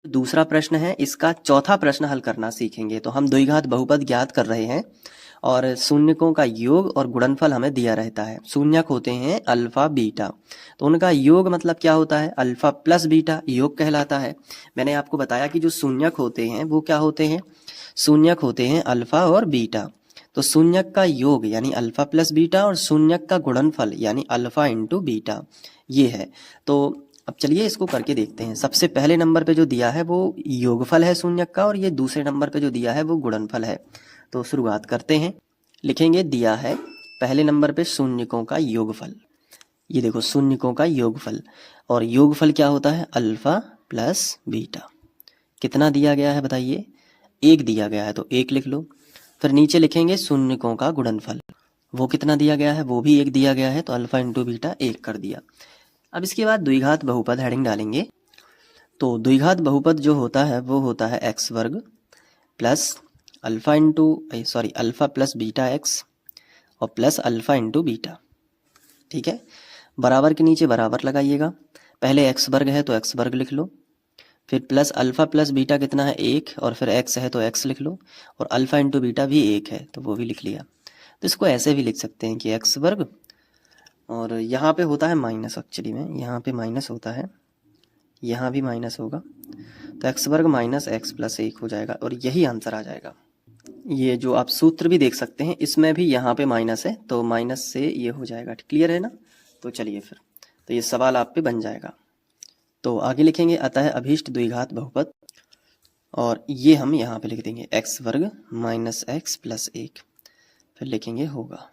दूसरा प्रश्न है, इसका चौथा प्रश्न हल करना सीखेंगे। तो हम द्विघात बहुपद ज्ञात कर रहे हैं और शून्यकों का योग और गुणनफल हमें दिया रहता है। शून्यक होते हैं अल्फा बीटा, तो उनका योग मतलब क्या होता है, अल्फा प्लस बीटा योग कहलाता है। मैंने आपको बताया कि जो शून्यक होते हैं वो क्या होते हैं, शून्यक होते हैं अल्फा और बीटा। तो शून्यक का योग यानी अल्फा प्लस बीटा और शून्यक का गुणनफल यानी अल्फा इंटू बीटा, ये है। तो अब चलिए इसको करके देखते हैं। सबसे पहले नंबर पे जो दिया है वो योगफल है शून्यक का, और ये दूसरे नंबर पे जो दिया है वो गुणनफल है। तो शुरुआत करते हैं। लिखेंगे दिया है पहले नंबर पे शून्यकों का योगफल। ये देखो शून्यकों का योगफल, और योगफल क्या होता है, अल्फा प्लस बीटा। कितना दिया गया है बताइए, 1 दिया गया है तो 1 लिख लो। फिर नीचे लिखेंगे शून्यकों का गुणनफल, वो कितना दिया गया है, वो भी 1 दिया गया है तो अल्फा इंटू बीटा 1 कर दिया। अब इसके बाद द्विघात बहुपद हेडिंग डालेंगे। तो द्विघात बहुपद जो होता है वो होता है एक्स वर्ग plus alpha into alpha plus beta x और प्लस अल्फा इंटू बीटा। ठीक है, बराबर के नीचे बराबर लगाइएगा। पहले एक्स वर्ग है तो एक्स वर्ग लिख लो, फिर प्लस अल्फा प्लस बीटा कितना है 1, और फिर एक्स है तो एक्स लिख लो, और अल्फा इंटू बीटा भी 1 है तो वो भी लिख लिया। तो इसको ऐसे भी लिख सकते हैं कि एक्स वर्ग, और यहाँ पे होता है माइनस, एक्चुअली में यहाँ पे माइनस होता है, यहाँ भी माइनस होगा, तो एक्स वर्ग माइनस एक्स प्लस 1 हो जाएगा, और यही आंसर आ जाएगा। ये जो आप सूत्र भी देख सकते हैं इसमें भी यहाँ पे माइनस है, तो माइनस से ये हो जाएगा। क्लियर है ना। तो चलिए फिर, तो ये सवाल आप पे बन जाएगा। तो आगे लिखेंगे अतः अभीष्ट द्विघात बहुपद, और ये हम यहाँ पे लिख देंगे एक्स वर्ग माइनस एक्स प्लस 1, फिर लिखेंगे होगा।